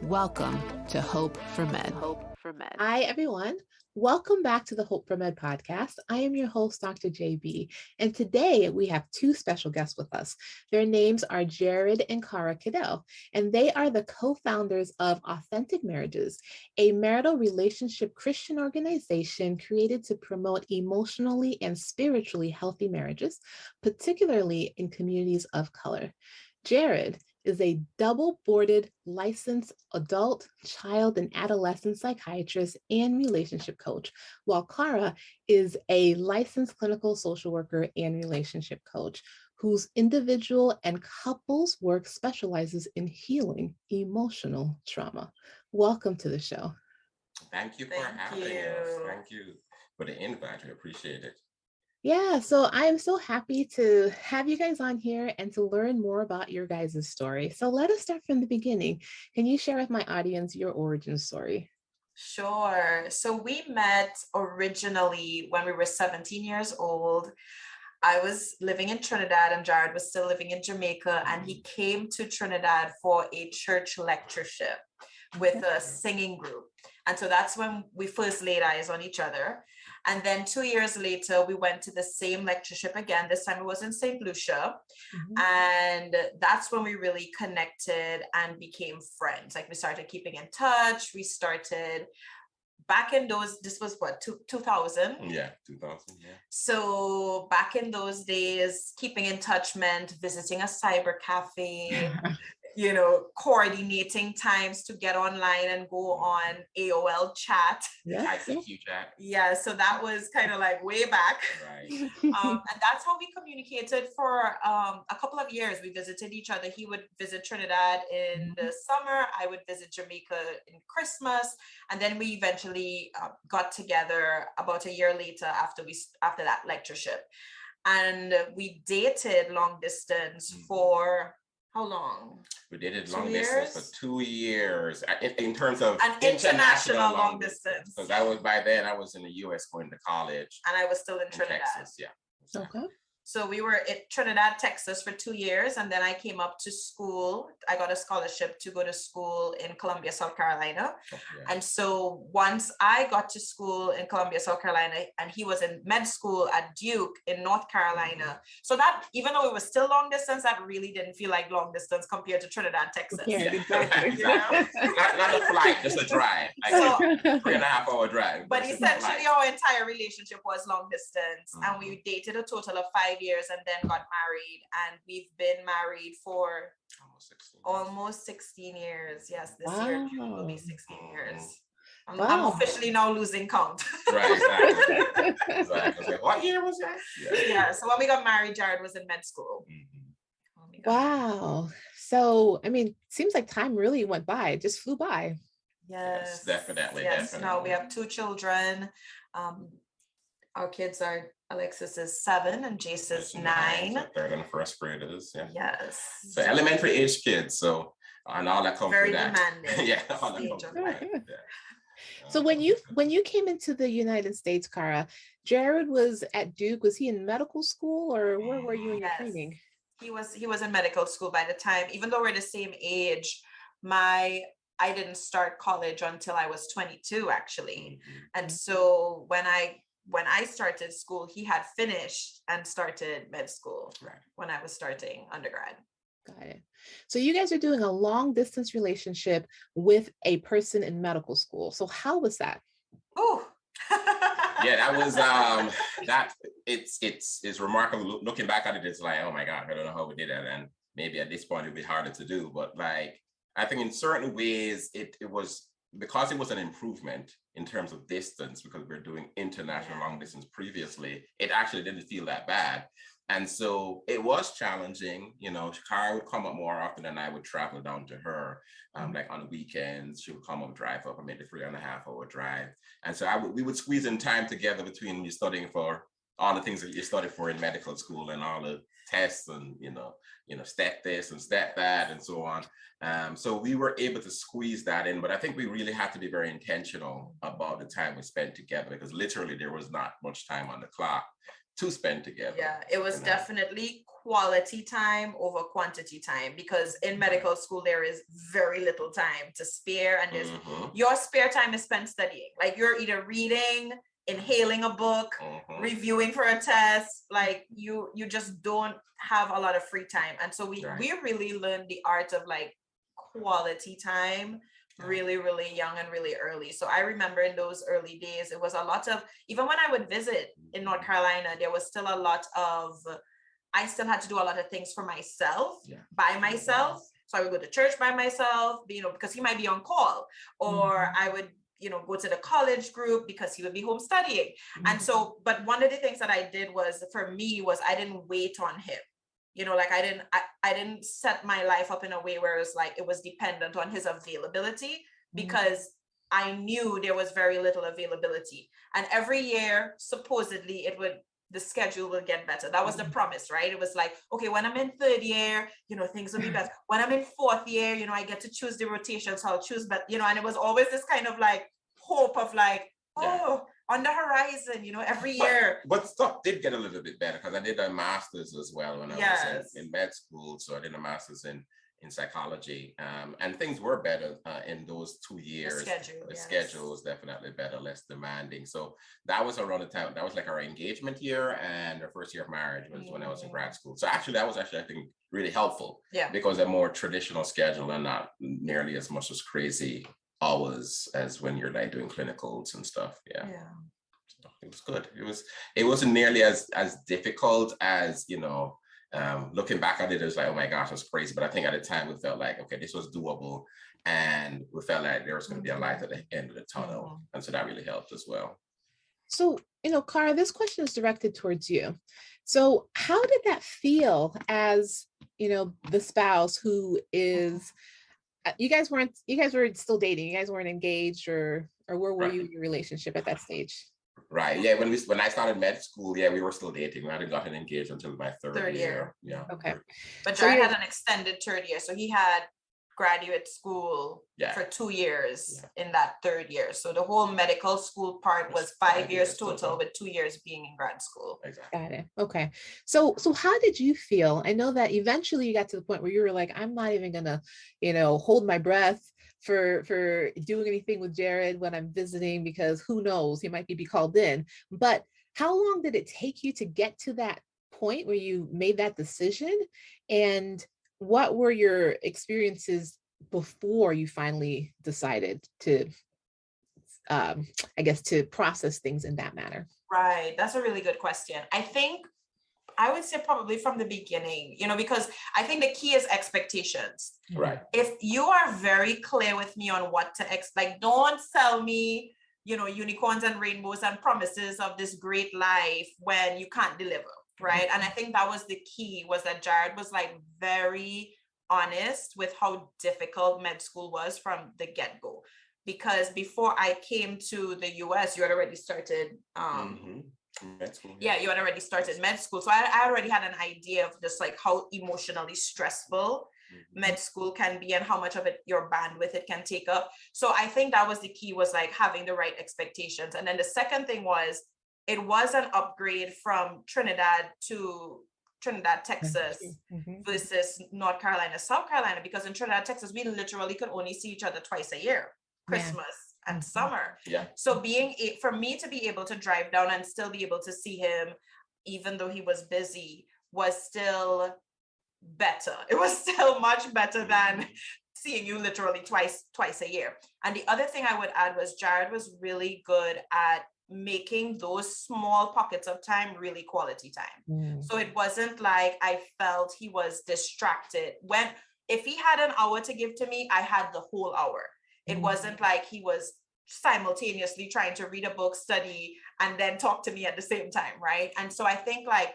Welcome to Hope for Med. Hi, everyone. Welcome back to the Hope for Med podcast. I am your host, Dr. JB, and today we have two special guests with us. Their names are Jared and Cara Cadell, and they are the co-founders of Authentic Marriages, a marital relationship Christian organization created to promote emotionally and spiritually healthy marriages, particularly in communities of color. Jared is a double-boarded licensed adult, child, and adolescent psychiatrist and relationship coach, while Cara is a licensed clinical social worker and relationship coach whose individual and couples work specializes in healing emotional trauma. Welcome to the show. Thank you for having us. Thank you for the invite. We appreciate it. Yeah, so I am so happy to have you guys on here and to learn more about your guys' story. So let us start from the beginning. Can you share with my audience your origin story? Sure. So we met originally when we were 17 years old. I was living in Trinidad and Jared was still living in Jamaica, and he came to Trinidad for a church lectureship with a singing group. And so that's when we first laid eyes on each other. And then 2 years later, we went to the same lectureship again. This time it was in St. Lucia. And that's when we really connected and became friends. Like we started keeping in touch. We started back in those, this was what, 2000? Yeah, 2000, yeah. So back in those days, keeping in touch meant visiting a cyber cafe, you know, coordinating times to get online and go on AOL chat. ICQ chat. Yeah, so that was kind of like way back. Right. And that's how we communicated for a couple of years. We visited each other. He would visit Trinidad in the summer. I would visit Jamaica in Christmas. And then we eventually got together about a year later after that lectureship. And we dated long distance for how long? We dated long distance for 2 years in terms of an international long distance. Because I was, by then I was in the US going to college. And I was still in Trinidad. Texas, yeah. Okay. So we were in Trinidad, Texas for 2 years. And then I came up to school. I got a scholarship to go to school in Columbia, South Carolina. Oh, yeah. And so once I got to school in Columbia, South Carolina, and he was in med school at Duke in North Carolina. So that, even though it was still long distance, that really didn't feel like long distance compared to Trinidad, Texas. Yeah, exactly. Not a flight, just a drive. Like so, 3.5 hour drive. But essentially our entire relationship was long distance. And we dated a total of 5 years and then got married, and we've been married for almost 16 years. Yes, this year will be 16 years. I'm officially now losing count. Right, exactly. What year was that? Yeah, so when we got married, Jared was in med school. Wow. So, I mean, seems like time really went by. It just flew by. Yes, definitely. Yes, now we have 2 children. Our kids are, Alexis is 7 and Jace is 9. So third and first graders, yeah. Yes. So elementary age kids, so and all that comes with that. Very demanding. Yeah, all that comes with that. Yeah. So when you came into the United States, Cara, Jared was at Duke. Was he in medical school, or where were you in your training? He was in medical school by the time, even though we're the same age, I didn't start college until I was 22, actually. And so when I started school, he had finished and started med school when I was starting undergrad. Got it. So you guys are doing a long distance relationship with a person in medical school. So how was that? Oh, yeah, that was it's remarkable. Looking back at it, it's like, oh my God, I don't know how we did that. And maybe at this point it'd be harder to do. But like, I think in certain ways it was, because it was an improvement in terms of distance, because we're doing international long distance previously, it actually didn't feel that bad. And so it was challenging, you know. Cara would come up more often than I would travel down to her. Like on the weekends, she would come up, drive up, and make the 3.5 hour drive. And so we would squeeze in time together between you studying for all the things that you studied for in medical school and all the tests and, you know, step this and step that and so on. So we were able to squeeze that in, but I think we really had to be very intentional about the time we spent together, because literally there was not much time on the clock. to spend together. Yeah, it was you know. definitely quality time over quantity time, because in medical school there is very little time to spare, and there's your spare time is spent studying. Like you're either reading, inhaling a book, reviewing for a test. Like you just don't have a lot of free time. And so we really learned the art of like quality time really, really young and really early. So I remember in those early days, it was a lot of, even when I would visit in North Carolina, there was still a lot of, I still had to do a lot of things for myself, by myself. So I would go to church by myself, because he might be on call, or I would, go to the college group because he would be home studying. And so, but one of the things that I did for me was I didn't wait on him. Like I didn't set my life up in a way where it was dependent on his availability, because I knew there was very little availability. And every year, supposedly the schedule will get better. That was the promise, right? It was like, okay, when I'm in third year, things will be better. When I'm in fourth year, I get to choose the rotation. So I'll choose, but, and it was always this kind of like hope of like, on the horizon, every year. But stuff did get a little bit better, because I did a master's as well when I was in med school. So I did a master's in psychology, and things were better in those 2 years. The schedule was definitely better, less demanding. So that was around the time, that was like our engagement year, and our first year of marriage was when I was in grad school. So that was I think really helpful, because a more traditional schedule and not nearly as much as crazy hours as when you're like doing clinicals and stuff. So it was good. It wasn't nearly as difficult as, looking back at it, it was like, oh my gosh, that's crazy. But I think at the time we felt like, okay, this was doable, and we felt like there was going to be a light at the end of the tunnel. And so that really helped as well. So, Cara, this question is directed towards you. So how did that feel as, the spouse who is, you guys were still dating, you guys weren't engaged, or where were you in your relationship at that stage? Right. Yeah. When I started med school, we were still dating. We hadn't gotten engaged until my third year. Yeah. Okay. But Jared had an extended third year. So he had graduate school for 2 years in that third year. So the whole medical school part was 5 years total, with 2 years being in grad school. Exactly. Got it. Okay. So how did you feel? I know that eventually you got to the point where you were like, I'm not even gonna, hold my breath for doing anything with Jared when I'm visiting, because who knows, he might be called in. But how long did it take you to get to that point where you made that decision? And what were your experiences before you finally decided to, to process things in that manner? Right. That's a really good question. I think I would say probably from the beginning, because I think the key is expectations. Right. If you are very clear with me on what to expect, don't sell me, unicorns and rainbows and promises of this great life when you can't deliver. Right. And I think that was the key, was that Jared was like very honest with how difficult med school was from the get-go. Because before I came to the US, you had already started med school. You had already started med school. So I already had an idea of just like how emotionally stressful med school can be, and how much of it your bandwidth it can take up. So I think that was the key, was like having the right expectations. And then the second thing was, it was an upgrade from Trinidad, Texas versus North Carolina, South Carolina, because in Trinidad, Texas, we literally could only see each other twice a year, Christmas and summer. So for me to be able to drive down and still be able to see him, even though he was busy, was still better. It was still much better than seeing you literally twice a year. And the other thing I would add was Jared was really good at making those small pockets of time really quality time. So it wasn't like I felt he was distracted. If he had an hour to give to me, I had the whole hour. It wasn't like he was simultaneously trying to read a book, study, and then talk to me at the same time, right? And so I think like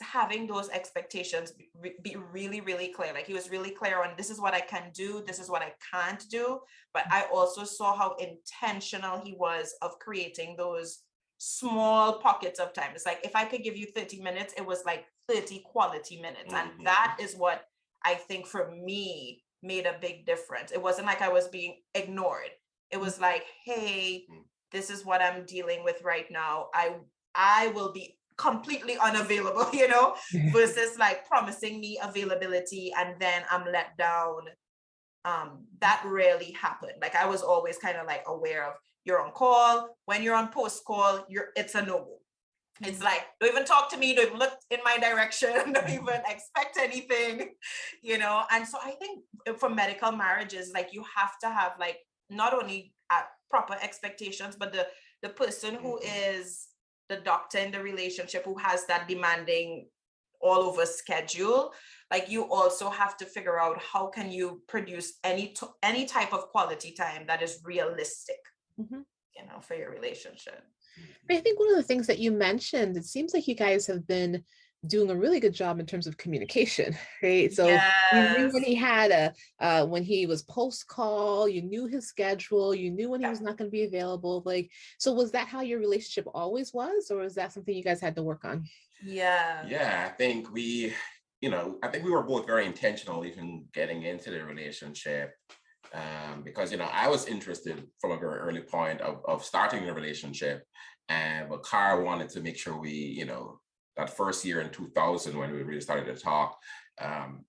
having those expectations be really, really clear. Like he was really clear on, this is what I can do, this is what I can't do. But I also saw how intentional he was of creating those small pockets of time. It's like, if I could give you 30 minutes, it was like 30 quality minutes. And that is what I think for me made a big difference. It wasn't like I was being ignored. It was like, hey, this is what I'm dealing with right now. I will be completely unavailable, versus like promising me availability and then I'm let down. That rarely happened. Like I was always kind of like aware of, you're on call, when you're on post call, it's a no-go. It's like, don't even talk to me, don't even look in my direction, don't even expect anything, And so I think for medical marriages, like you have to have like not only proper expectations, but the person who is the doctor in the relationship, who has that demanding all over schedule, like you also have to figure out how can you produce any type of quality time that is realistic, for your relationship. I think one of the things that you mentioned, it seems like you guys have been doing a really good job in terms of communication, right? So you knew when he had when he was post call, you knew his schedule, you knew when he was not going to be available. Like, so was that how your relationship always was, or was that something you guys had to work on? Yeah, I think we were both very intentional even getting into the relationship. Because I was interested from a very early point of starting a relationship, but Cara wanted to make sure we, that first year in 2000 when we really started to talk,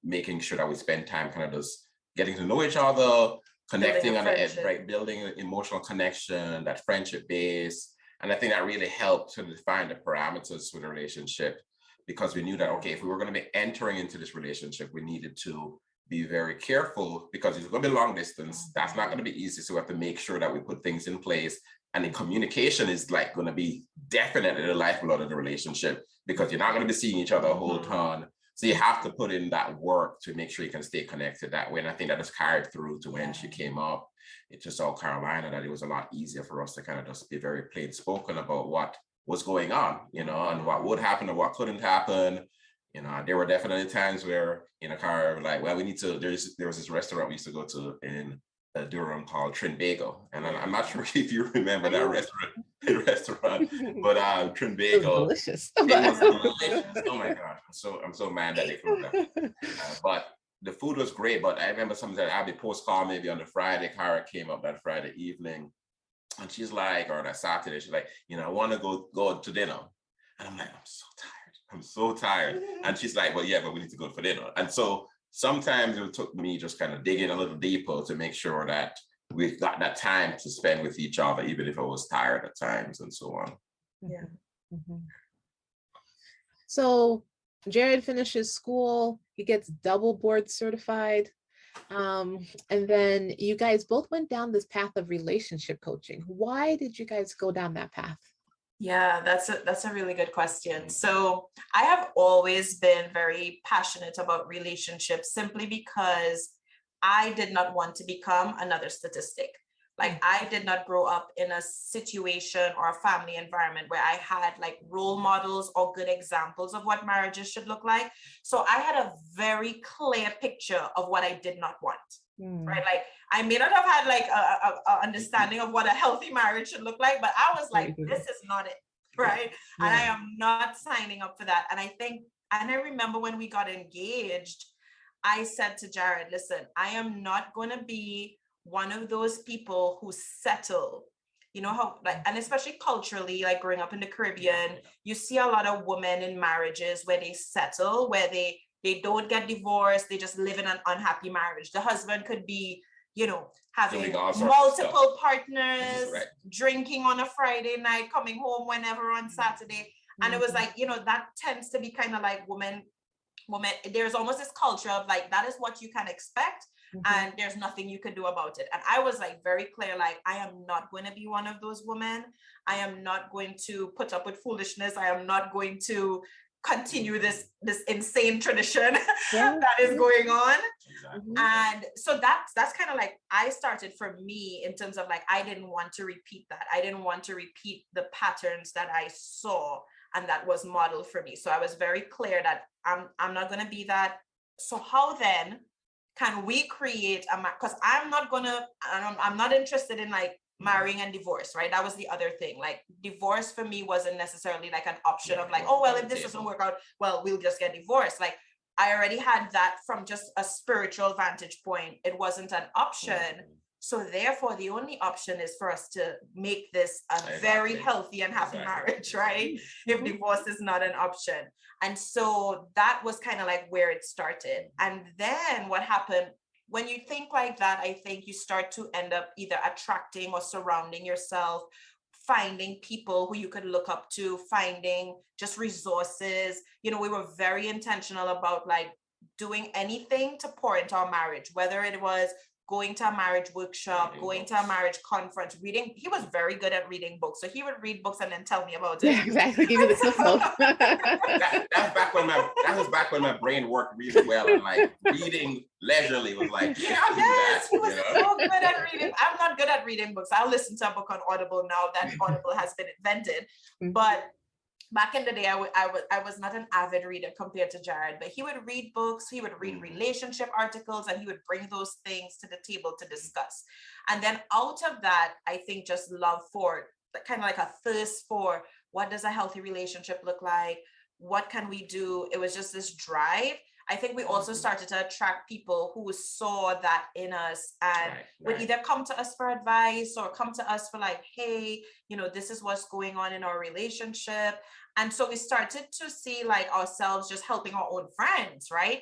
making sure that we spend time kind of just getting to know each other, connecting on building an emotional connection, that friendship base, and I think that really helped to define the parameters for the relationship, because we knew that okay, if we were going to be entering into this relationship, we needed to be very careful because it's going to be long distance. That's not going to be easy. So we have to make sure that we put things in place. And the communication is like going to be definitely the lifeblood of the relationship, because you're not going to be seeing each other a whole ton. So you have to put in that work to make sure you can stay connected that way. And I think that has carried through to when she came up to South Carolina, that it was a lot easier for us to kind of just be very plain spoken about what was going on, and what would happen or what couldn't happen. There were definitely times where in a car, like, well, there was this restaurant we used to go to in Durham called Trinbago. And I'm not sure if you remember that restaurant, but Trinbago. It was delicious. It was delicious. Oh my God. I'm so mad that they closed that. But the food was great. But I remember sometimes I'd be post call maybe on the Friday. Cara came up that Friday evening and she's like, or that Saturday, she's like, I want to go to dinner. And I'm like, I'm so tired. And she's like, well, yeah, but we need to go for dinner. And so sometimes it took me just kind of digging a little deeper to make sure that we got that time to spend with each other, even if I was tired at times and so on. Yeah. Mm-hmm. So Jared finishes school, he gets double board certified. And then you guys both went down this path of relationship coaching. Why did you guys go down that path? Yeah, that's a really good question. So I have always been very passionate about relationships simply because I did not want to become another statistic. Like I did not grow up in a situation or a family environment where I had like role models or good examples of what marriages should look like. So I had a very clear picture of what I did not want. Right? Like I may not have had like a understanding of what a healthy marriage should look like, but I was like, this is not it, right? Yeah. And I am not signing up for that. And I remember when we got engaged, I said to Jared, listen, I am not going to be one of those people who settle. You know how, like, and especially culturally, like growing up in the Caribbean, you see a lot of women in marriages where they settle, where they don't get divorced, they just live in an unhappy marriage. The husband could be, having multiple partners, drinking on a Friday night, coming home whenever on Saturday. And it was like, that tends to be kind of like woman, there's almost this culture of like, that is what you can expect. And there's nothing you can do about it. And I was like very clear, like, I am not going to be one of those women. I am not going to put up with foolishness. I am not going to continue this insane tradition that is going on. Exactly. And so that's kind of like, I started for me in terms of like, I didn't want to repeat that. I didn't want to repeat the patterns that I saw and that was modeled for me. So I was very clear that I'm not going to be that. So how then can we create because I'm not interested in like marrying and divorce, right? That was the other thing. Like divorce for me wasn't necessarily like an option of like, oh, well, if this doesn't work out, well, we'll just get divorced. Like I already had that from just a spiritual vantage point. It wasn't an option. So therefore, the only option is for us to make this a very healthy and happy marriage, right? If divorce is not an option. And so that was kind of like where it started. And then what happened, when you think like that, I think you start to end up either attracting or surrounding yourself, finding people who you could look up to, finding just resources. You know, we were very intentional about like doing anything to pour into our marriage, whether it was going to a marriage workshop, going to a marriage conference, reading. He was very good at reading books. So he would read books and then tell me about it. Yeah, exactly. Give you the cliff notes. That was back when my brain worked really well, and like reading leisurely was like, yeah, I'll do that. He was so good at reading. I'm not good at reading books. I'll listen to a book on Audible now that Audible has been invented. But back in the day, I was not an avid reader compared to Jared, but he would read books, he would read relationship articles, and he would bring those things to the table to discuss. And then out of that, I think just love for, kind of like a thirst for, what does a healthy relationship look like? What can we do? It was just this drive. I think we also started to attract people who saw that in us and would either come to us for advice or come to us for like, hey, you know, this is what's going on in our relationship. And so we started to see like ourselves just helping our own friends, right?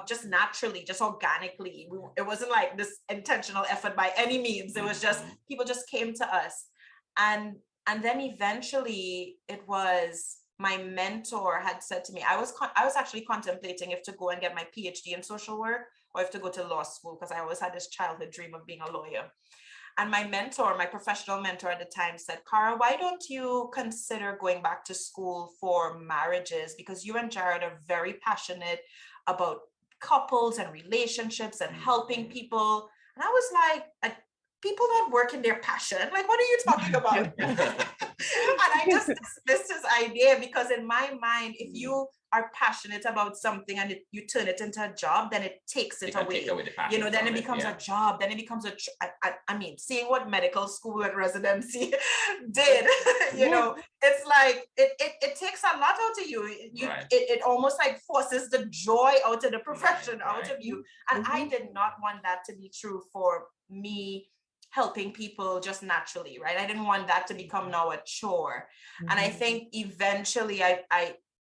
Just naturally, just organically. It wasn't like this intentional effort by any means. It was just, people just came to us. And then eventually it was, my mentor had said to me, I was actually contemplating if to go and get my PhD in social work or if to go to law school, because I always had this childhood dream of being a lawyer. And my mentor, my professional mentor at the time said, Cara, why don't you consider going back to school for marriages? Because you and Jared are very passionate about couples and relationships and helping people. And I was like, people that work in their passion, like, what are you talking about? And I just dismissed his idea because in my mind, if you are passionate about something and you turn it into a job, then it takes it away. You know, then it becomes a job. Then it becomes I mean, seeing what medical school and residency did, you know, it's like, it takes a lot out of you. It almost like forces the joy out of the profession out of you. And I did not want that to be true for me, helping people just naturally, right? I didn't want that to become now a chore. And I think eventually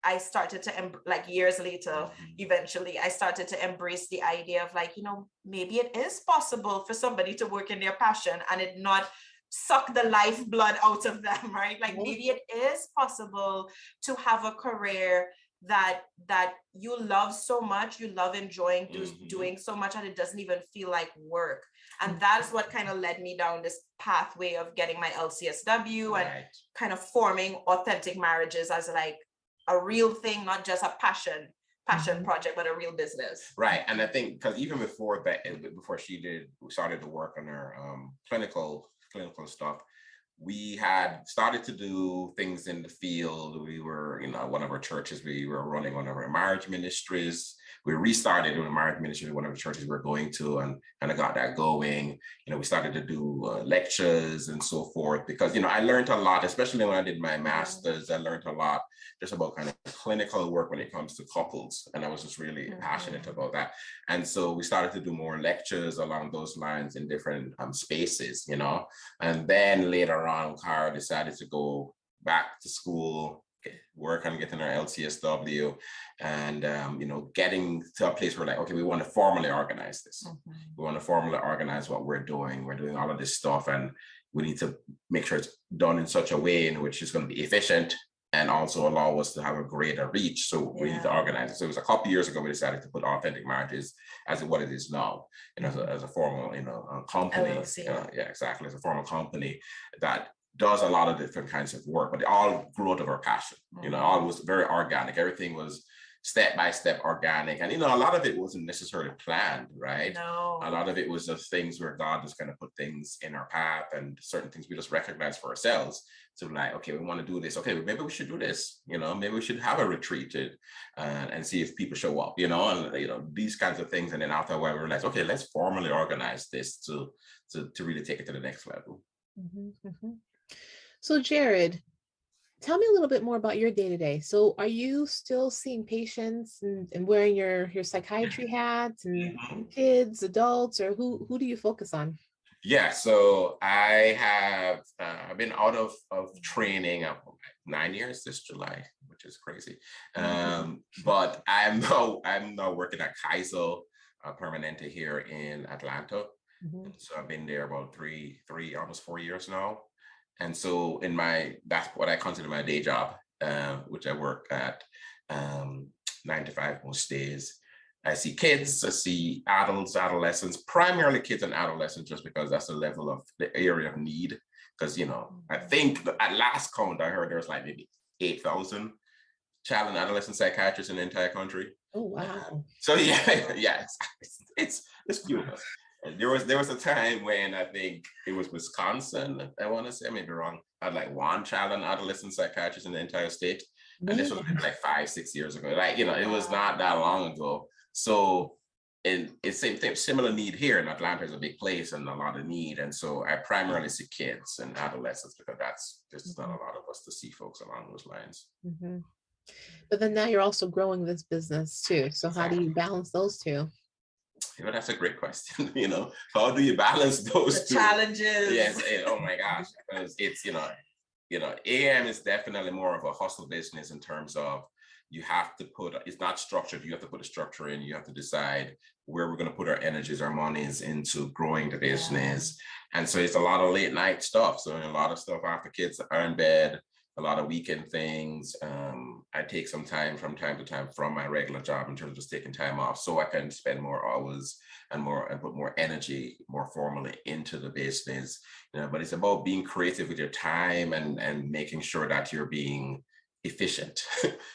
I started to, like years later, eventually I started to embrace the idea of like, you know, maybe it is possible for somebody to work in their passion and it not suck the lifeblood out of them, right? Like maybe it is possible to have a career that you love so much, you love enjoying doing so much, and it doesn't even feel like work. And that's what kind of led me down this pathway of getting my LCSW and kind of forming Authentic Marriages as like a real thing, not just a passion project, but a real business. Right. And I think because even before that, before we started to work on our clinical stuff, we had started to do things in the field. We were, you know, one of our churches, we were running one of our marriage ministries. We restarted doing marriage ministry in one of the churches we were going to, and kind of got that going. You know, we started to do lectures and so forth, because, you know, I learned a lot, especially when I did my master's. I learned a lot just about kind of clinical work when it comes to couples. And I was just really passionate about that. And so we started to do more lectures along those lines in different spaces, you know. And then later on, Cara decided to go back to school, work on getting our LCSW, and you know, getting to a place where like, okay, we want to formally organize this. We want to formally organize what we're doing. We're doing all of this stuff, and we need to make sure it's done in such a way in which it's going to be efficient and also allow us to have a greater reach. So we need to organize it. So it was a couple of years ago we decided to put Authentic Marriages as what it is now, you know, as a formal, you know, company. Yeah, exactly, as a formal company that does a lot of different kinds of work, but it all grew out of our passion. You know, all was very organic. Everything was step-by-step organic. And, you know, a lot of it wasn't necessarily planned, right? No. A lot of it was just things where God just kind of put things in our path, and certain things we just recognize for ourselves. So like, okay, we want to do this. Okay, maybe we should do this. You know, maybe we should have a retreat and see if people show up, you know, and, you know, these kinds of things. And then after a while, we realized, okay, let's formally organize this to really take it to the next level. So Jared, tell me a little bit more about your day-to-day. So are you still seeing patients and wearing your psychiatry hats and kids, adults, or who do you focus on? Yeah, so I have I've been out of training 9 years this July, which is crazy. But I'm now working at Kaizo Permanente here in Atlanta. So I've been there about three, almost 4 years now. And so that's what I consider my day job, which I work at 9 to 5 most days. I see kids, I see adults, adolescents, primarily kids and adolescents, just because that's the area of need. Because, I think at last count, I heard there's like maybe 8,000 child and adolescent psychiatrists in the entire country. Oh, wow. So yeah, it's cute. There was a time when I think it was Wisconsin, I want to say, I may be wrong, had like one child and adolescent psychiatrist in the entire state. And this was like 5-6 years ago. Like, it was not that long ago. So, and it's same thing, similar need here in Atlanta is a big place and a lot of need. And so I primarily see kids and adolescents because there's not a lot of us to see folks along those lines. But then now you're also growing this business too. So how do you balance those two? That's a great question. How do you balance those two challenges? Yes. Oh my gosh, because it's AM is definitely more of a hustle business in terms of it's not structured. You have to put a structure in. You have to decide where we're going to put our energies, our monies into growing the business. And so it's a lot of late night stuff. So a lot of stuff after kids are in bed, a lot of weekend things. I take some time from time to time from my regular job in terms of just taking time off so I can spend more hours and put more energy more formally into the business. But it's about being creative with your time and making sure that you're being efficient.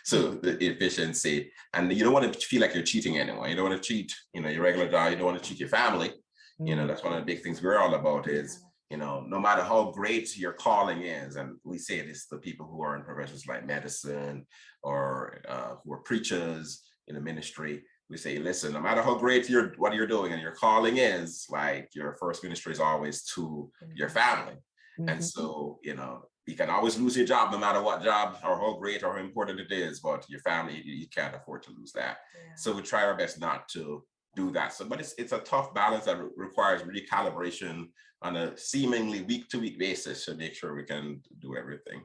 So the efficiency, and you don't want to feel like you're cheating anyone. You don't want to cheat, your regular job. You don't want to cheat your family. That's one of the big things we're all about is, no matter how great your calling is, and we say this to people who are in professions like medicine or who are preachers in the ministry, we say, listen, no matter how great what you're doing and your calling is, like your first ministry is always to your family. And so, you can always lose your job, no matter what job or how great or how important it is, but your family, you can't afford to lose that. So we try our best not to do that. So, but it's a tough balance that requires recalibration on a seemingly week-to-week basis to make sure we can do everything.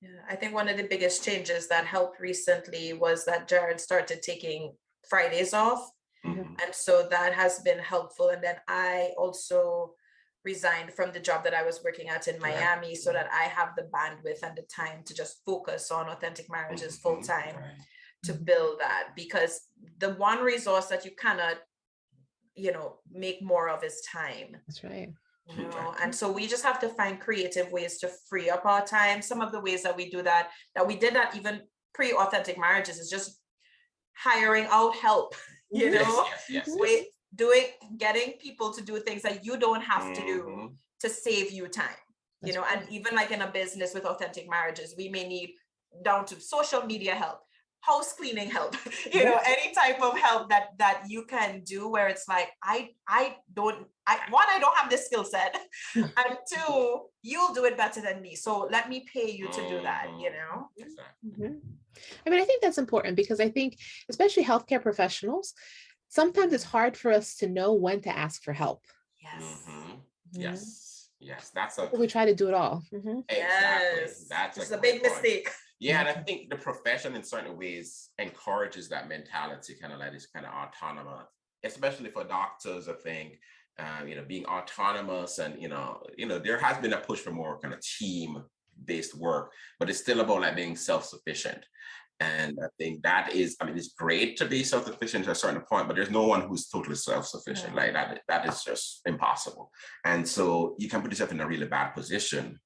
Yeah, I think one of the biggest changes that helped recently was that Jared started taking Fridays off. And so that has been helpful. And then I also resigned from the job that I was working at in Miami so that I have the bandwidth and the time to just focus on Authentic Marriages full time to build that, because the one resource that you cannot, make more of is time. That's right. And so we just have to find creative ways to free up our time. Some of the ways that we do that we did that even pre-Authentic Marriages is just hiring out help, getting people to do things that you don't have to do to save you time. And even like in a business with Authentic Marriages, we may need down to social media help, house cleaning help, any type of help that you can do where it's like, I don't have this skill set, and two, you'll do it better than me. So let me pay you to do that, Exactly. I mean, I think that's important because I think, especially healthcare professionals, sometimes it's hard for us to know when to ask for help. Yes. That's we try to do it all. Exactly. Yes. That's a big mistake. Yeah, and I think the profession in certain ways encourages that mentality, kind of like this kind of autonomous, especially for doctors, I think, being autonomous and, there has been a push for more kind of team-based work, but it's still about like being self-sufficient. And I think that is, it's great to be self-sufficient to a certain point, but there's no one who's totally self-sufficient. Like that is just impossible. And so you can put yourself in a really bad position,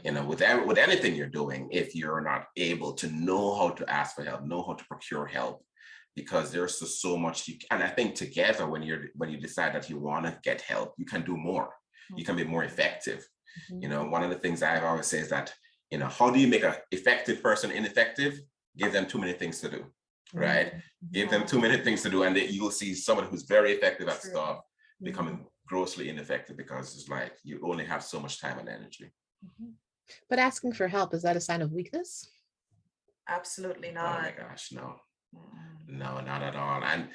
with anything you're doing, if you're not able to know how to ask for help, know how to procure help, because there's just so much and I think together when you decide that you want to get help, you can do more. You can be more effective. One of the things I've always said is that, how do you make an effective person ineffective? Give them too many things to do, right? Give them too many things to do, and then you'll see somebody who's very effective at stuff becoming grossly ineffective because it's like you only have so much time and energy. But asking for help, is that a sign of weakness? Absolutely not. Oh my gosh, no, not at all. And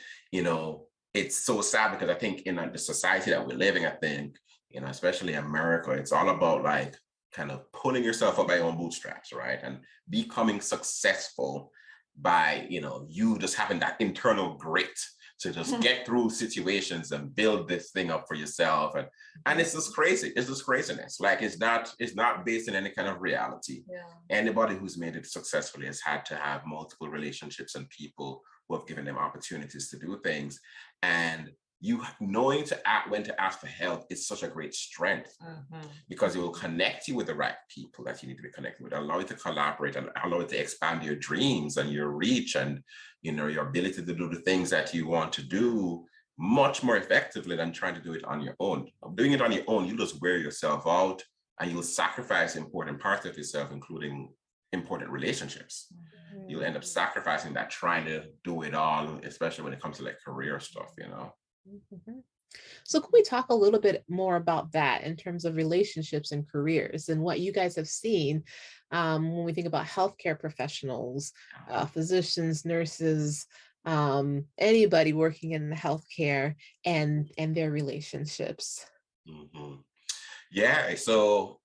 it's so sad because I think in the society that we're living, I think especially America, it's all about like kind of pulling yourself up by your own bootstraps, right? And becoming successful by, you just having that internal grit to just get through situations and build this thing up for yourself. And it's just crazy. It's just craziness. Like it's not based in any kind of reality. Yeah. Anybody who's made it successfully has had to have multiple relationships and people who have given them opportunities to do things. And you knowing when to ask for help is such a great strength, because it will connect you with the right people that you need to be connected with, allow you to collaborate and allow you to expand your dreams and your reach and your ability to do the things that you want to do much more effectively than trying to do it on your own. Doing it on your own, you just wear yourself out and you'll sacrifice important parts of yourself, including important relationships. You'll end up sacrificing that trying to do it all, especially when it comes to like career stuff, So can we talk a little bit more about that in terms of relationships and careers and what you guys have seen when we think about healthcare professionals, physicians, nurses, anybody working in the healthcare and their relationships? Yeah, so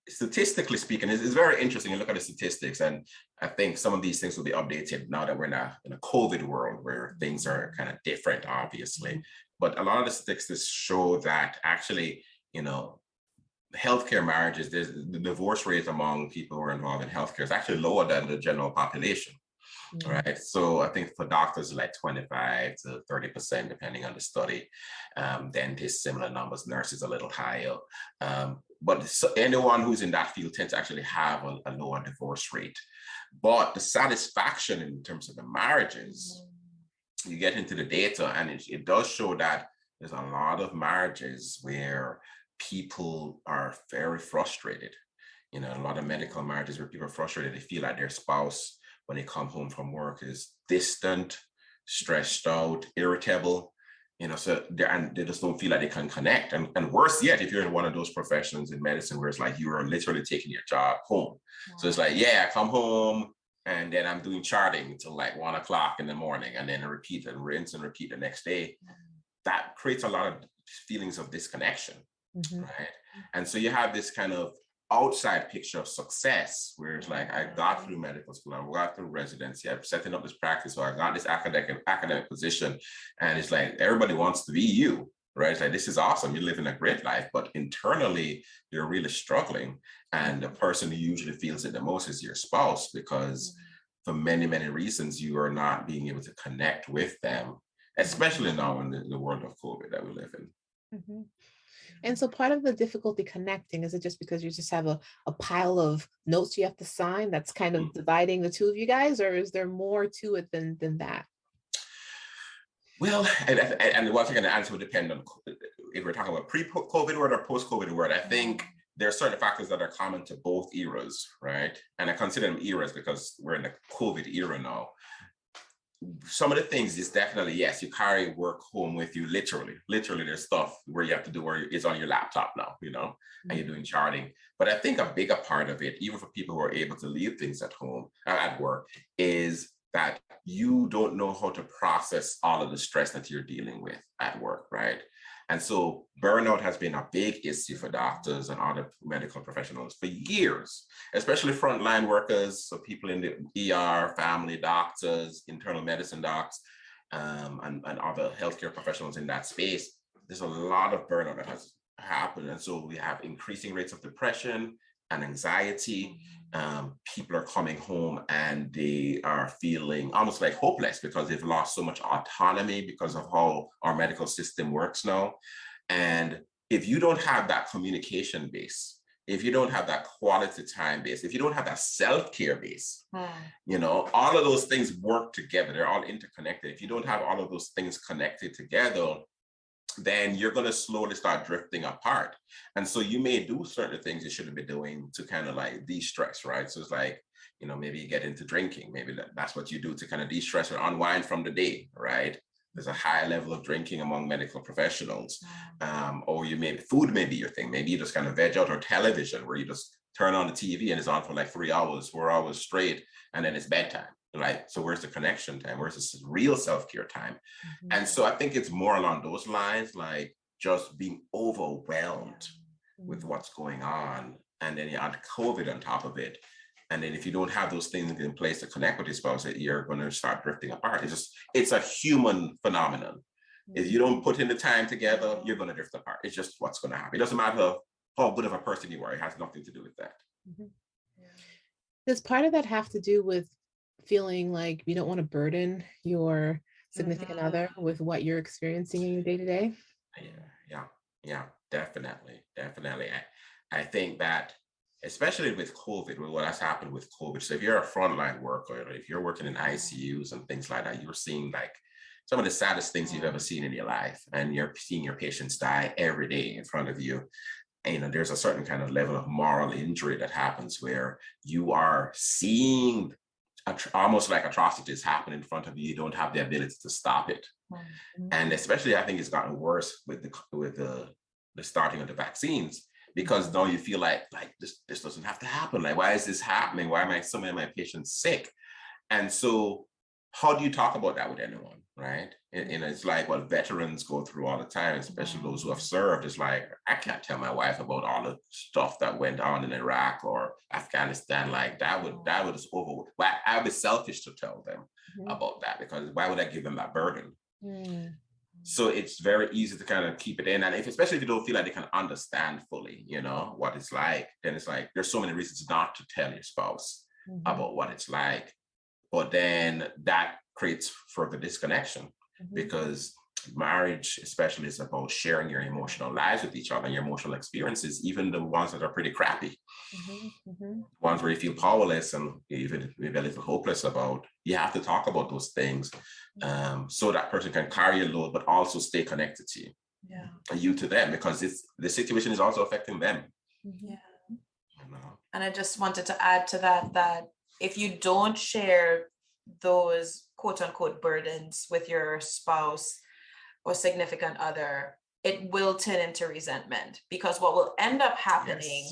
statistically speaking, it's very interesting. You look at the statistics, and I think some of these things will be updated now that we're in a COVID world where things are kind of different, obviously. But a lot of the statistics show that actually, healthcare marriages, the divorce rate among people who are involved in healthcare is actually lower than the general population. Right. So I think for doctors, like 25 to 30%, depending on the study. Dentists, similar numbers, nurses a little higher. But anyone who's in that field tends to actually have a lower divorce rate. But the satisfaction in terms of the marriages, you get into the data, and it does show that there's a lot of marriages where people are very frustrated. A lot of medical marriages where people are frustrated. They feel like their spouse, when they come home from work, is distant, stressed out, irritable, so they just don't feel like they can connect. And worse yet, if you're in one of those professions in medicine where it's like you are literally taking your job home. So it's like, I come home and then I'm doing charting till like 1 o'clock in the morning, and then repeat and rinse and repeat the next day. That creates a lot of feelings of disconnection, right? And so you have this kind of outside picture of success where it's like, I got through medical school, I got through residency, I'm setting up this practice, so I got this academic position, and it's like everybody wants to be you, right? It's like, this is awesome, you're living a great life, but internally you're really struggling, and the person who usually feels it the most is your spouse, because for many reasons you are not being able to connect with them, especially now in the world of COVID that we live in. And so part of the difficulty connecting, is it just because you just have a pile of notes you have to sign that's kind of dividing the two of you guys, or is there more to it than that? Well, and once again, the answer would depend on if we're talking about pre-COVID world or post-COVID world. I think there are certain factors that are common to both eras, right? And I consider them eras because we're in the COVID era now. Some of the things is definitely, yes, you carry work home with you, literally there's stuff where you have to do where it's on your laptop now, and you're doing charting. But I think a bigger part of it, even for people who are able to leave things at home, at work, is that you don't know how to process all of the stress that you're dealing with at work, right? And so burnout has been a big issue for doctors and other medical professionals for years, especially frontline workers, so people in the ER, family doctors, internal medicine docs, and other healthcare professionals in that space. There's a lot of burnout that has happened. And so we have increasing rates of depression and anxiety. People are coming home and they are feeling almost like hopeless because they've lost so much autonomy because of how our medical system works now. And if you don't have that communication base, if you don't have that quality time base, if you don't have that self-care base, all of those things work together. They're all interconnected. If you don't have all of those things connected together, then you're going to slowly start drifting apart. And so you may do certain things you shouldn't be doing to kind of like de-stress, right? So it's like, maybe you get into drinking. Maybe that's what you do to kind of de-stress or unwind from the day, right? There's a high level of drinking among medical professionals. Or food may be your thing. Maybe you just kind of veg out, or television where you just turn on the TV and it's on for like 3 hours, 4 hours straight, and then it's bedtime. Right. So where's the connection time? Where's this real self-care time? And so I think it's more along those lines, like just being overwhelmed with what's going on. And then you add COVID on top of it. And then if you don't have those things in place to connect with your spouse, you're going to start drifting apart. It's a human phenomenon. If you don't put in the time together, you're going to drift apart. It's just what's going to happen. It doesn't matter how good of a person you are. It has nothing to do with that. Mm-hmm. Does part of that have to do with feeling like you don't want to burden your significant other with what you're experiencing in your day-to-day? Yeah, definitely. I think that, especially with COVID, with what has happened with COVID. So if you're a frontline worker, or if you're working in ICUs and things like that, you're seeing like some of the saddest things you've ever seen in your life, and you're seeing your patients die every day in front of you. And there's a certain kind of level of moral injury that happens where you are seeing almost like atrocities happen in front of you. You don't have the ability to stop it. And especially, I think it's gotten worse with the starting of the vaccines, because now you feel like this doesn't have to happen. Like, why is this happening? Why am I so many of my patients sick? And so how do you talk about that with anyone, right? And it's like what veterans go through all the time, especially those who have served. It's like, I can't tell my wife about all the stuff that went on in Iraq or Afghanistan. Like that would just over. I would be selfish to tell them about that, because why would I give them that burden? So it's very easy to kind of keep it in. And especially if you don't feel like they can understand fully, what it's like, then it's like, there's so many reasons not to tell your spouse about what it's like. But then that creates further disconnection, because marriage especially is about sharing your emotional lives with each other, and your emotional experiences, even the ones that are pretty crappy, ones where you feel powerless and even maybe a little hopeless about. You have to talk about those things, so that person can carry a load, but also stay connected to you, and you to them, because the situation is also affecting them. And I just wanted to add to that if you don't share those quote unquote burdens with your spouse or significant other, it will turn into resentment, because what will end up happening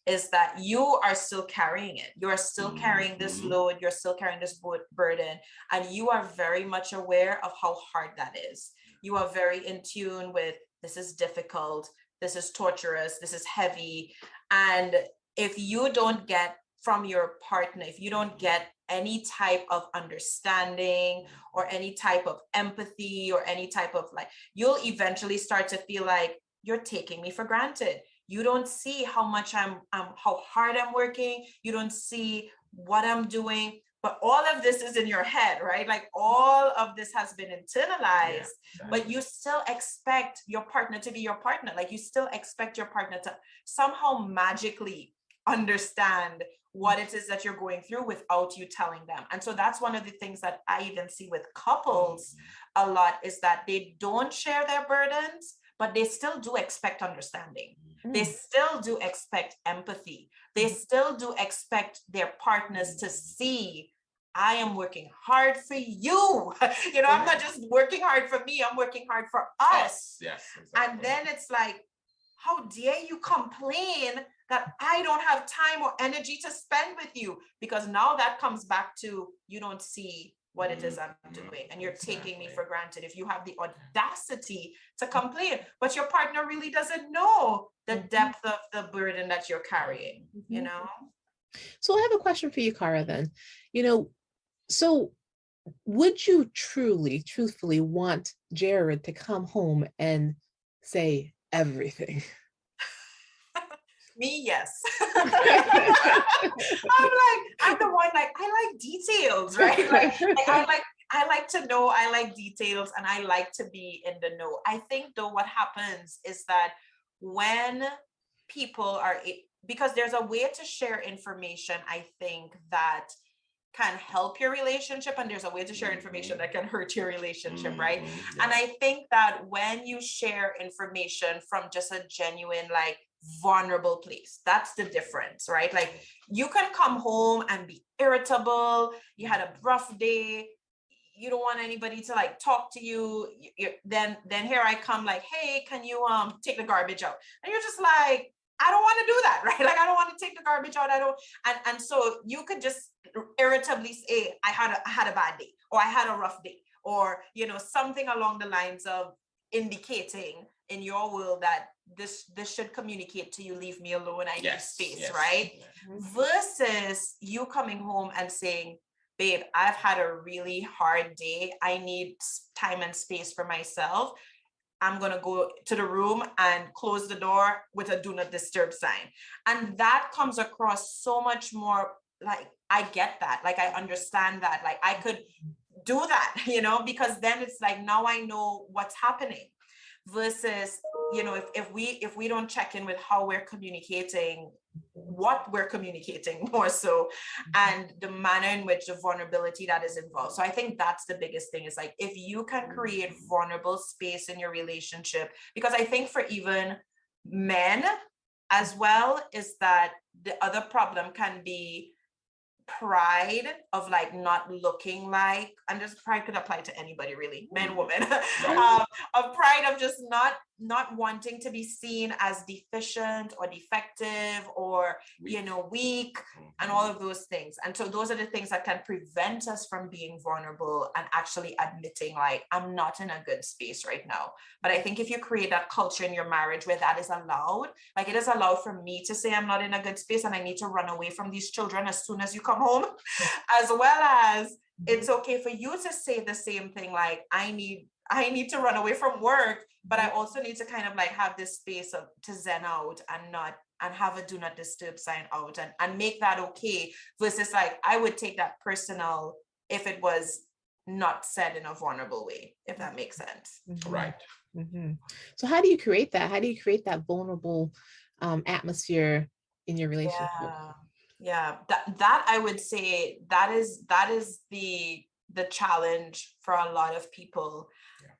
is that you are still carrying it. You are still carrying this load. You're still carrying this burden. And you are very much aware of how hard that is. You are very in tune with, this is difficult. This is torturous. This is heavy. And if you don't get from your partner, if you don't get any type of understanding or any type of empathy or any type of you'll eventually start to feel like you're taking me for granted. You don't see how much how hard I'm working. You don't see what I'm doing, but all of this is in your head, right? Like all of this has been internalized, but you still expect your partner to be your partner. Like you still expect your partner to somehow magically understand what it is that you're going through without you telling them. And so that's one of the things that I even see with couples a lot, is that they don't share their burdens, but they still do expect understanding. They still do expect empathy. They still do expect their partners to see, I am working hard for you. I'm not just working hard for me, I'm working hard for us. Yes, exactly. And then it's like, how dare you complain that I don't have time or energy to spend with you? Because now that comes back to, you don't see what it is I'm doing, and you're taking me for granted. If you have the audacity to complain, but your partner really doesn't know the depth of the burden that you're carrying, So I have a question for you, Cara, then. So would you truthfully want Jared to come home and say everything? Me, yes. I'm the one, I like details, right? I like to know, I like details, and I like to be in the know. I think though what happens is that when people are, because there's a way to share information, I think, that can help your relationship, and there's a way to share information that can hurt your relationship, right? And I think that when you share information from just a genuine, vulnerable place, that's the difference, right? Like you can come home and be irritable, you had a rough day, you don't want anybody to talk to you, then here I come hey, can you take the garbage out? And you're just like, I don't want to do that, right? I don't want to take the garbage out. And so you could just irritably say, I had a bad day, or I had a rough day, or something along the lines of indicating in your world that this should communicate to you, leave me alone, I need space, right? Versus you coming home and saying, babe, I've had a really hard day. I need time and space for myself. I'm going to go to the room and close the door with a do not disturb sign. And that comes across so much more like, I get that. Like, I understand that. Like, I could do that, because then it's like, now I know what's happening. Versus, if we don't check in with how we're communicating, what we're communicating more so, and the manner in which the vulnerability that is involved. So I think that's the biggest thing, is like, if you can create vulnerable space in your relationship, because I think for even men as well, is that the other problem can be pride of like not looking like, and this pride could apply to anybody really, men, women, of pride of just not wanting to be seen as deficient or defective or weak and all of those things. And so those are the things that can prevent us from being vulnerable and actually admitting like, I'm not in a good space right now. But I think if you create that culture in your marriage where that is allowed, like it is allowed for me to say I'm not in a good space and I need to run away from these children as soon as you come home, as well as it's okay for you to say the same thing, like I need to run away from work, but I also need to kind of like have this space to zen out and have a do not disturb sign out and make that okay, versus like I would take that personal if it was not said in a vulnerable way, if that makes sense. Right. So how do you create that? How do you create that vulnerable atmosphere in your relationship? Yeah, that I would say that is the challenge for a lot of people.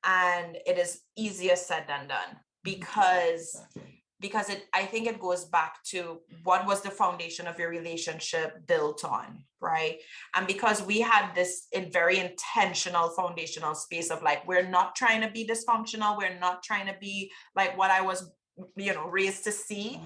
And it is easier said than done, because I think it goes back to what was the foundation of your relationship built on, right? And because we had this very intentional foundational space of like, we're not trying to be dysfunctional, we're not trying to be like what I was raised to see,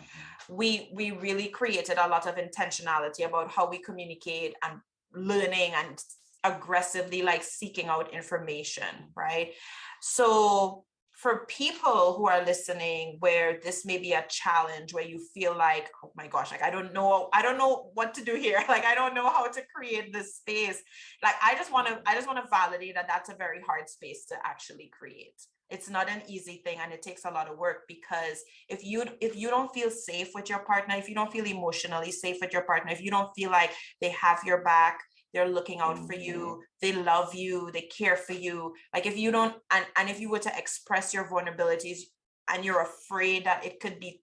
we really created a lot of intentionality about how we communicate and learning and aggressively like seeking out information, right? So for people who are listening, where this may be a challenge, where you feel like, oh my gosh, like I don't know what to do here, like I don't know how to create this space, like I just want to validate that that's a very hard space to actually create. It's not an easy thing, and it takes a lot of work, because if you don't feel safe with your partner, if you don't feel emotionally safe with your partner, if you don't feel like they have your back, they're looking out for you, they love you, they care for you, like if you don't, and if you were to express your vulnerabilities and you're afraid that it could be,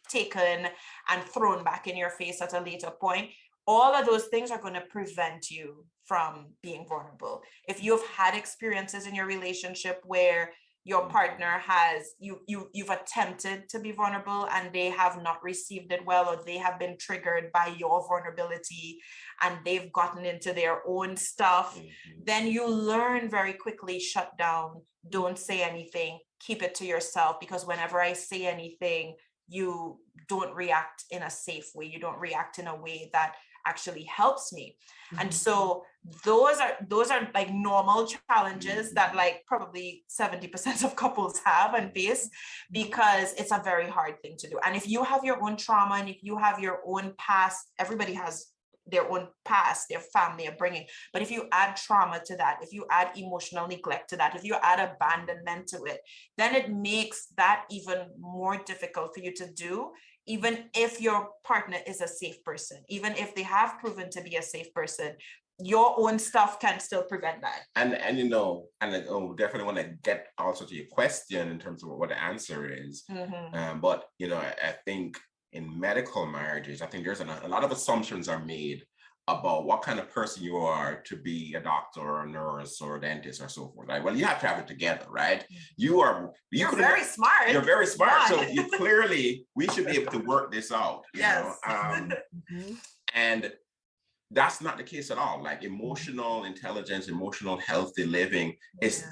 taken and thrown back in your face at a later point, all of those things are going to prevent you from being vulnerable. If you've had experiences in your relationship where your partner has, you've attempted to be vulnerable and they have not received it well, or they have been triggered by your vulnerability and they've gotten into their own stuff, then you learn very quickly, shut down, don't say anything, keep it to yourself, because whenever I say anything, you don't react in a safe way, you don't react in a way that actually helps me. And so those are like normal challenges that like probably 70% of couples have and face, because it's a very hard thing to do. And if you have your own trauma, and if you have your own past, everybody has their own past, their family upbringing. But if you add trauma to that, if you add emotional neglect to that, if you add abandonment to it, then it makes that even more difficult for you to do, even if your partner is a safe person, even if they have proven to be a safe person, your own stuff can still prevent that. And I definitely want to get also to your question in terms of what the answer is. But I think in medical marriages, I think there's a lot of assumptions are made about what kind of person you are to be a doctor or a nurse or a dentist or so forth. Like, well, you have to have it together, right? You're very smart. You're very smart. So you clearly, we should be able to work this out. You know? And that's not the case at all. Like emotional intelligence, emotional healthy living is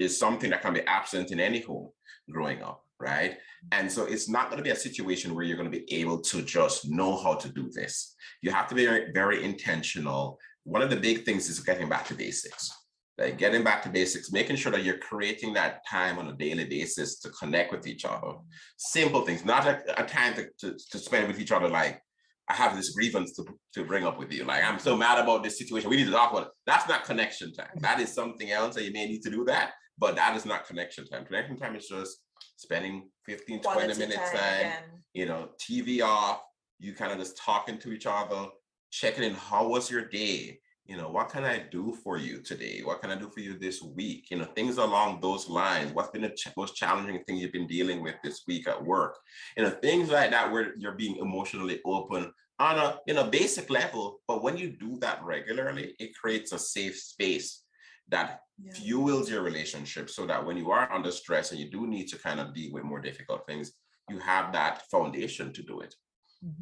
something that can be absent in any home growing up, right? And so it's not going to be a situation where you're going to be able to just know how to do this. You have to be very, very intentional. One of the big things is getting back to basics, Like getting back to basics, making sure that you're creating that time on a daily basis to connect with each other. Simple things, not a time to spend with each other. Like, I have this grievance to bring up with you. Like, I'm so mad about this situation. We need to talk about it. That's not connection time. That is something else that you may need to do that, but that is not connection time. Connection time is just spending 15, quality 20 minutes time, you know, TV off, you kind of just talking to each other, checking in, how was your day? You know, what can I do for you today? What can I do for you this week? You know, things along those lines. What's been the most challenging thing you've been dealing with this week at work? You know, things like that where you're being emotionally open on a, you know, basic level. But when you do that regularly, it creates a safe space that fuels your relationship so that when you are under stress and you do need to kind of deal with more difficult things, you have that foundation to do it.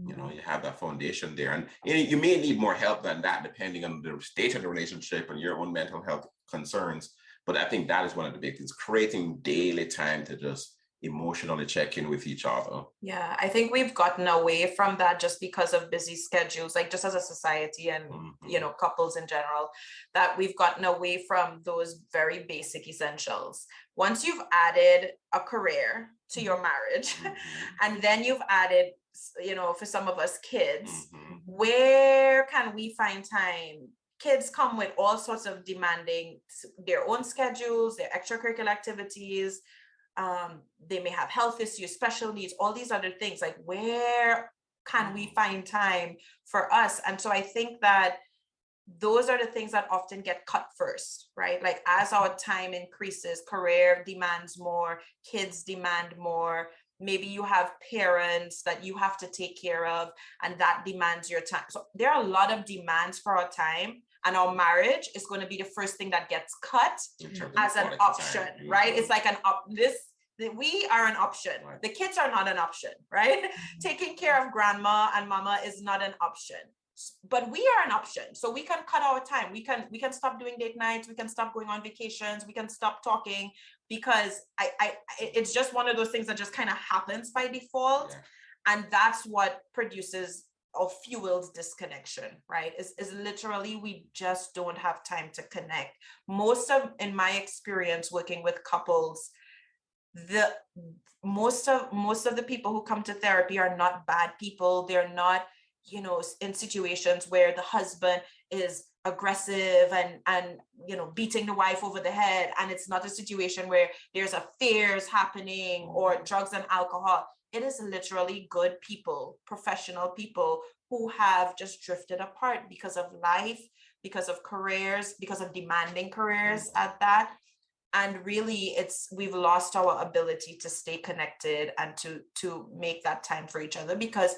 You know, you have that foundation there, and you may need more help than that depending on the state of the relationship and your own mental health concerns. But I think that is one of the big things, creating daily time to just emotionally check in with each other. Yeah, I think we've gotten away from that just because of busy schedules, like just as a society and, you know, couples in general, that we've gotten away from those very basic essentials. Once you've added a career to your marriage, and then you've added, you know, for some of us kids, where can we find time? Kids come with all sorts of demanding, their own schedules, their extracurricular activities. They may have health issues, special needs, all these other things. Like, where can we find time for us? And so I think that those are the things that often get cut first, right? Like, as our time increases, career demands more, kids demand more. Maybe you have parents that you have to take care of, and that demands your time. So there are a lot of demands for our time, and our marriage is going to be the first thing that gets cut as an option, right? It's like we are an option. The kids are not an option, right? Taking care of grandma and mama is not an option, but we are an option. So we can cut our time. We can stop doing date nights. We can stop going on vacations. We can stop talking, because it's just one of those things that just kind of happens by default. And that's what produces or fuels disconnection, right? Is literally, we just don't have time to connect. In my experience working with couples, most of the people who come to therapy are not bad people. They're not, you know, in situations where the husband is aggressive and you know, beating the wife over the head, and it's not a situation where there's affairs happening or drugs and alcohol. It is literally good people, professional people who have just drifted apart because of life, because of careers, because of demanding careers at that. And really, we've lost our ability to stay connected and to make that time for each other because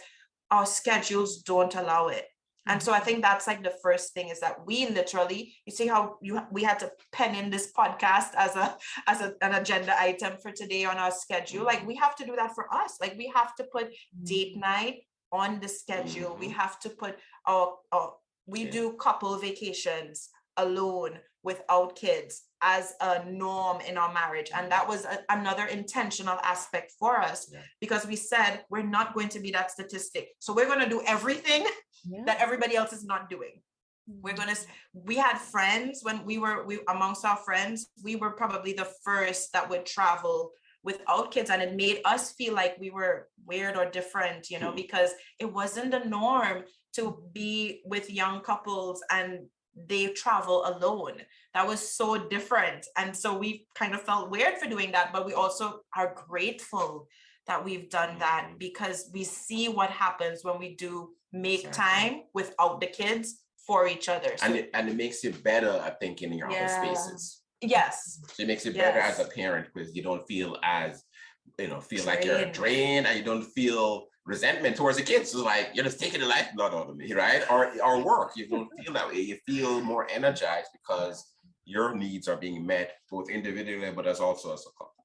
our schedules don't allow it. And so I think that's like the first thing, is that we literally, you see how we had to pen in this podcast as an agenda item for today on our schedule. Like, we have to do that for us. Like, we have to put date night on the schedule. We have to put we do couple vacations alone without kids as a norm in our marriage. And that was another intentional aspect for us, because we said, we're not going to be that statistic. So we're going to do everything that everybody else is not doing. We had friends when we amongst our friends, we were probably the first that would travel without kids. And it made us feel like we were weird or different, you know, because it wasn't the norm to be with young couples and they travel alone. That was so different. And so we kind of felt weird for doing that, but we also are grateful that we've done that, because we see what happens when we do make time without the kids for each other. So, and it makes you better, I think, in your own spaces. Yes. So it makes you better as a parent, because you don't feel as, you know, like you're drained, and you don't feel resentment towards the kids. So like, you're just taking the lifeblood out of me, right? Or work, you don't feel that way. You feel more energized because your needs are being met both individually, but as also as a couple.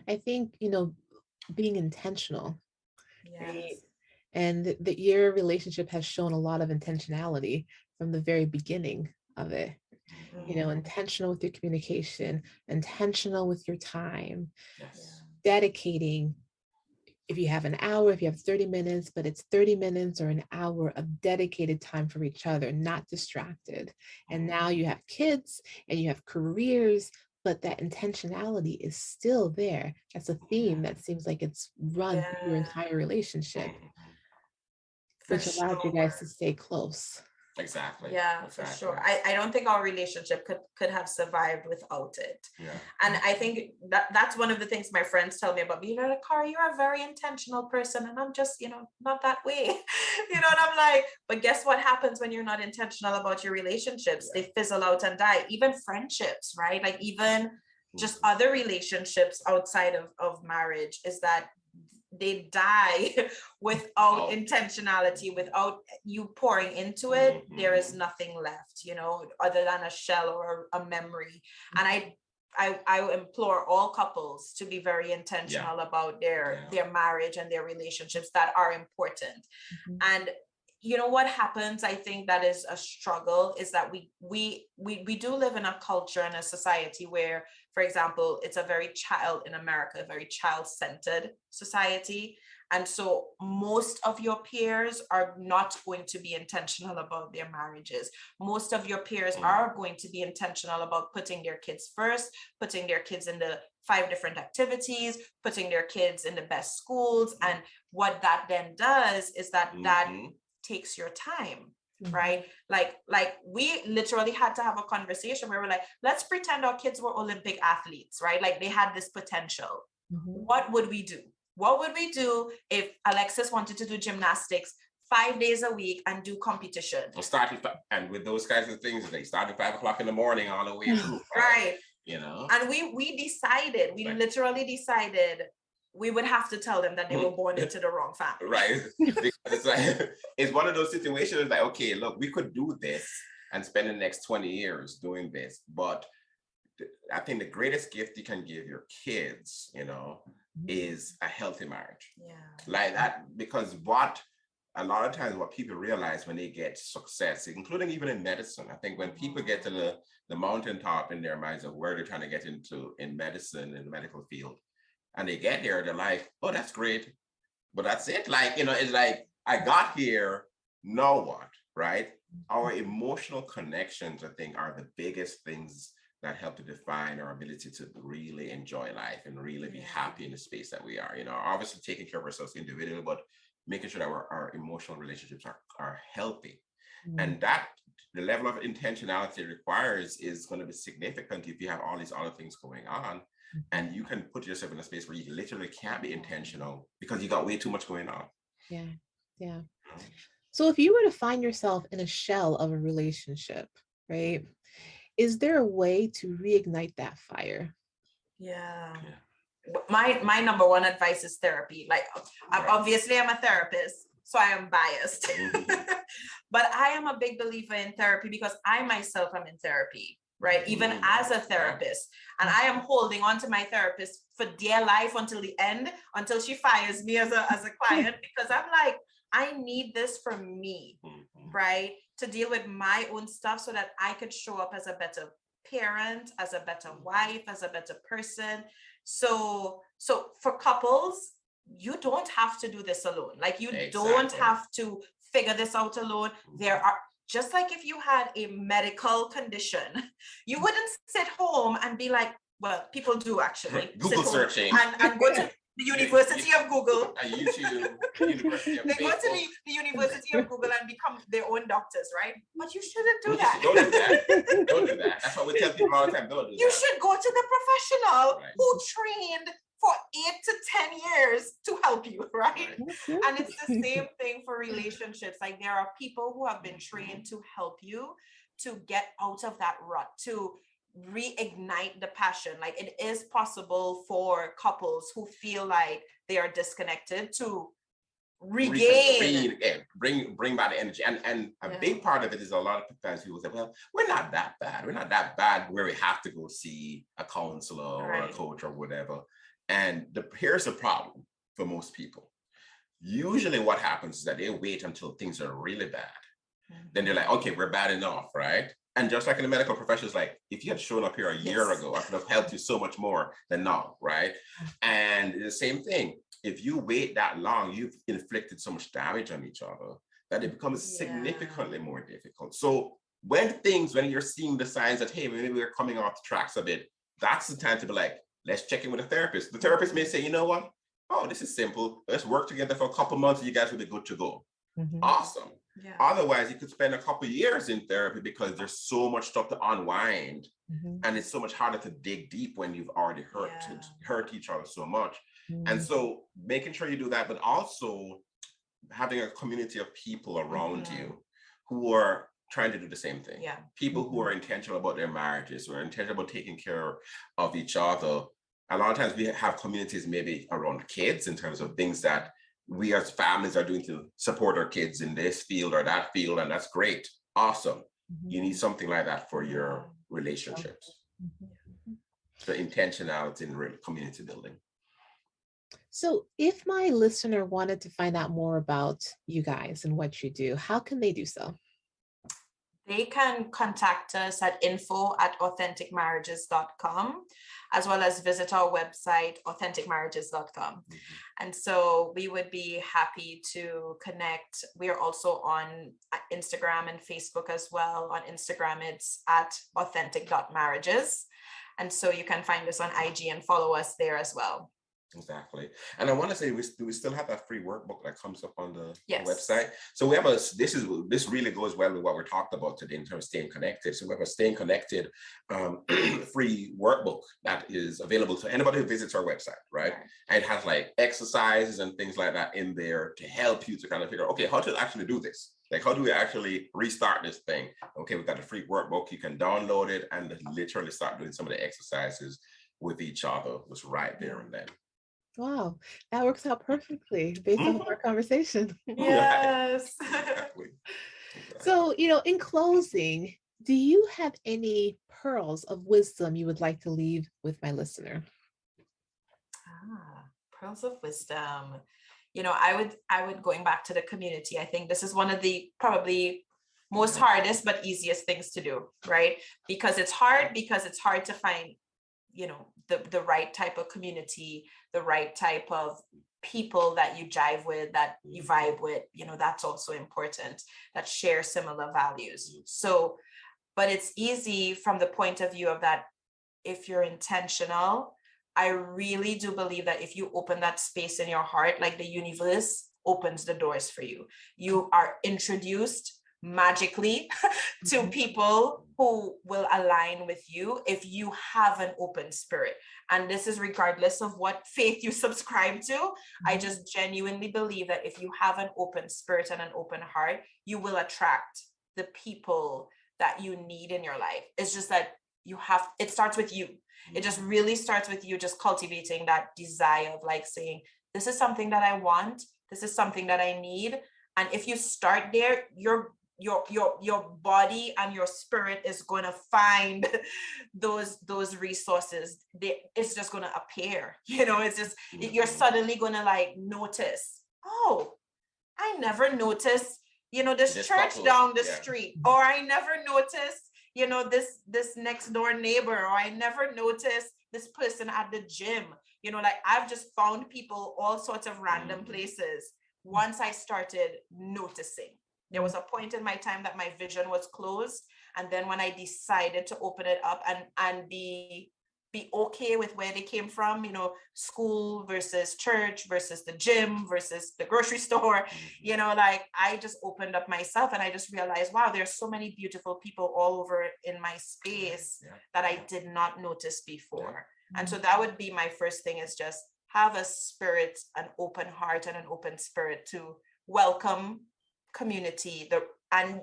I think, you know, being intentional, right? And that your relationship has shown a lot of intentionality from the very beginning of it. You know, intentional with your communication, intentional with your time, dedicating if you have an hour, if you have 30 minutes, but it's 30 minutes or an hour of dedicated time for each other, not distracted. And now you have kids and you have careers, but that intentionality is still there. That's a theme that seems like it's run through your entire relationship, which allowed you guys to stay close. Exactly. Yeah, exactly. for sure. I don't think our relationship could have survived without it. Yeah. And I think that's one of the things my friends tell me about me. Like, Cara, you're a very intentional person. And I'm just, not that way. And I'm like, but guess what happens when you're not intentional about your relationships? They fizzle out and die. Even friendships, right? Like even just other relationships outside of marriage is that they die without intentionality, without you pouring into it. There is nothing left, other than a shell or a memory. And I implore all couples to be very intentional about their marriage and their relationships that are important. And what happens, I think that is a struggle, is that we do live in a culture and a society where, for example, it's a very child-centered society. And so most of your peers are not going to be intentional about their marriages. Most of your peers are going to be intentional about putting their kids first, putting their kids in the 5 different activities, putting their kids in the best schools. And what that then does is that takes your time, right? Like we literally had to have a conversation where we're like, let's pretend our kids were Olympic athletes, right? Like they had this potential. What would we do? What would we do if Alexis wanted to do gymnastics 5 days a week and do competition? And with those kinds of things, they start at 5 o'clock in the morning all the way through, right? And we literally decided we would have to tell them that they were born into the wrong family. Right. Because it's one of those situations like, okay, look, we could do this and spend the next 20 years doing this. But I think the greatest gift you can give your kids, is a healthy marriage. Yeah. Like that, because a lot of times what people realize when they get success, including even in medicine, I think when people get to the mountaintop in their minds of where they're trying to get into in medicine, in the medical field, and they get there, they're like, oh, that's great. But that's it. Like, it's like, I got here, now what, right? Our emotional connections, I think, are the biggest things that help to define our ability to really enjoy life and really be happy in the space that we are. Obviously taking care of ourselves individually, but making sure that our emotional relationships are healthy. And that the level of intentionality it requires is going to be significant if you have all these other things going on. And you can put yourself in a space where you literally can't be intentional because you got way too much going on. Yeah. So if you were to find yourself in a shell of a relationship, right? Is there a way to reignite that fire? Yeah. My number one advice is therapy. Like, obviously I'm a therapist, so I am biased. But I am a big believer in therapy because I myself am in therapy, right? Even as a therapist. And I am holding on to my therapist for dear life until the end, until she fires me as a client, because I'm like, I need this for me, right? To deal with my own stuff so that I could show up as a better parent, as a better wife, as a better person. So for couples, you don't have to do this alone. Like you don't have to figure this out alone. There are, just like if you had a medical condition, you wouldn't sit home and be like, well, people do actually Google searching and go to the University of Google. YouTube, University of they go to the University of Google and become their own doctors, right? But you shouldn't do that. Don't do that. Don't do that. That's what we tell people all the time. Don't do that. You should go to the professional who trained for 8 to 10 years to help you, right? And it's the same thing for relationships. Like there are people who have been trained to help you to get out of that rut, to reignite the passion. Like it is possible for couples who feel like they are disconnected to regain, bring back the energy. And a big part of it is a lot of times people say, well, we're not that bad. We're not that bad where we have to go see a counselor or a coach or whatever. And here's the problem for most people. Usually what happens is that they wait until things are really bad. Then they're like, okay, we're bad enough, right? And just like in the medical profession, it's like, if you had shown up here a year ago, I could have helped you so much more than now, right? And the same thing, if you wait that long, you've inflicted so much damage on each other that it becomes significantly more difficult. So when you're seeing the signs that, hey, maybe we're coming off the tracks a bit, that's the time to be like, let's check in with a therapist. The therapist may say, you know what? Oh, this is simple. Let's work together for a couple months and you guys will be good to go. Awesome. Yeah. Otherwise, you could spend a couple years in therapy because there's so much stuff to unwind, and it's so much harder to dig deep when you've already hurt each other so much. And so making sure you do that, but also having a community of people around you who are trying to do the same thing. Yeah. People who are intentional about their marriages, who are intentional about taking care of each other. A lot of times we have communities maybe around kids in terms of things that we as families are doing to support our kids in this field or that field, and that's great. Awesome. You need something like that for your relationships. The intentionality in community building. So if my listener wanted to find out more about you guys and what you do, how can they do so? They can contact us at info@authenticmarriages.com, as well as visit our website, authenticmarriages.com. And so we would be happy to connect. We are also on Instagram and Facebook as well. On Instagram, it's at authentic.marriages. And so you can find us on IG and follow us there as well. Exactly. And I want to say we still have that free workbook that comes up on the website. So we have this really goes well with what we're talking about today in terms of staying connected. So we have a staying connected free workbook that is available to anybody who visits our website, right? And it has like exercises and things like that in there to help you to kind of figure out, okay, how to actually do this. Like, how do we actually restart this thing? Okay, we've got a free workbook. You can download it and literally start doing some of the exercises with each other. It's right there and then. Wow, that works out perfectly based on our conversation. Yes. Exactly. Exactly. So, in closing, do you have any pearls of wisdom you would like to leave with my listener? Pearls of wisdom. I would going back to the community. I think this is one of the probably most hardest but easiest things to do, right? Because it's hard to find the right type of community, the right type of people that you jive with, that you vibe with, that's also important, that share similar values. So, but it's easy from the point of view of that, if you're intentional, I really do believe that if you open that space in your heart, like the universe opens the doors for you. You are introduced magically to people who will align with you if you have an open spirit. And this is regardless of what faith you subscribe to. I just genuinely believe that if you have an open spirit and an open heart, you will attract the people that you need in your life. It's just that it starts with you. It just really starts with you just cultivating that desire of like saying, this is something that I want. This is something that I need. And if you start there, your body and your spirit is going to find those resources. It's just going to appear, it's just, you're suddenly going to like notice, oh, I never noticed, this church down the street, or I never noticed, this next door neighbor, or I never noticed this person at the gym, like I've just found people all sorts of random places once I started noticing. There was a point in my time that my vision was closed. And then when I decided to open it up and be okay with where they came from, school versus church versus the gym versus the grocery store, like I just opened up myself and I just realized, wow, there's so many beautiful people all over in my space that I did not notice before. And so that would be my first thing, is just have a spirit, an open heart and an open spirit to welcome community, and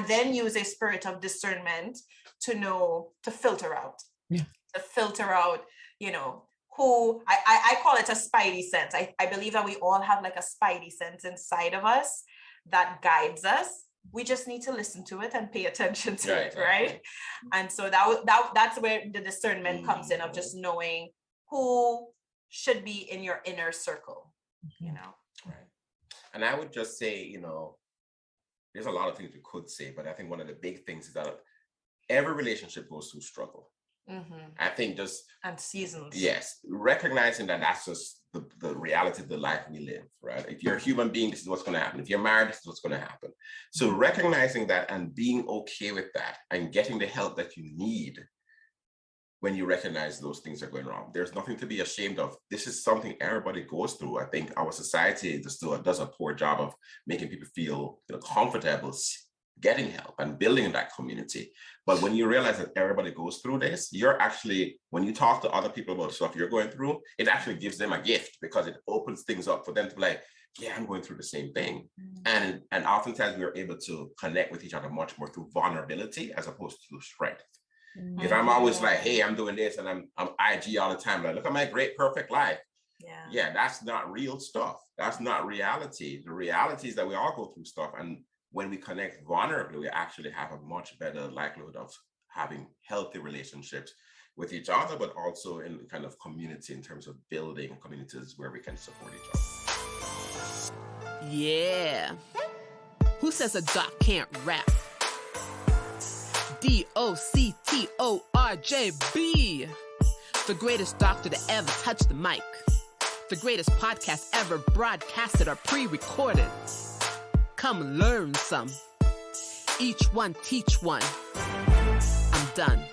then use a spirit of discernment to know, to filter out, who I call it a spidey sense. I believe that we all have like a spidey sense inside of us that guides us. We just need to listen to it and pay attention to it, right? And so that's where the discernment comes in, of just knowing who should be in your inner circle, Right. And I would just say, there's a lot of things we could say, but I think one of the big things is that every relationship goes through struggle. I think just, and seasons. Yes, recognizing that that's just the reality of the life we live, right? If you're a human being, this is what's going to happen. If you're married, this is what's going to happen. So recognizing that and being okay with that and getting the help that you need when you recognize those things are going wrong. There's nothing to be ashamed of. This is something everybody goes through. I think our society just does a poor job of making people feel comfortable getting help and building that community. But when you realize that everybody goes through this, you're actually, when you talk to other people about stuff you're going through, it actually gives them a gift because it opens things up for them to be like, yeah, I'm going through the same thing. And oftentimes we're able to connect with each other much more through vulnerability as opposed to strength. If I'm always like, hey, I'm doing this and I'm IG all the time, like, look at my great, perfect life. Yeah, that's not real stuff. That's not reality. The reality is that we all go through stuff. And when we connect vulnerably, we actually have a much better likelihood of having healthy relationships with each other, but also in kind of community in terms of building communities where we can support each other. Yeah. Who says a doc can't rap? DOCTORJB. The greatest doctor to ever touch the mic. The greatest podcast ever broadcasted or pre-recorded. Come learn some. Each one teach one. I'm done.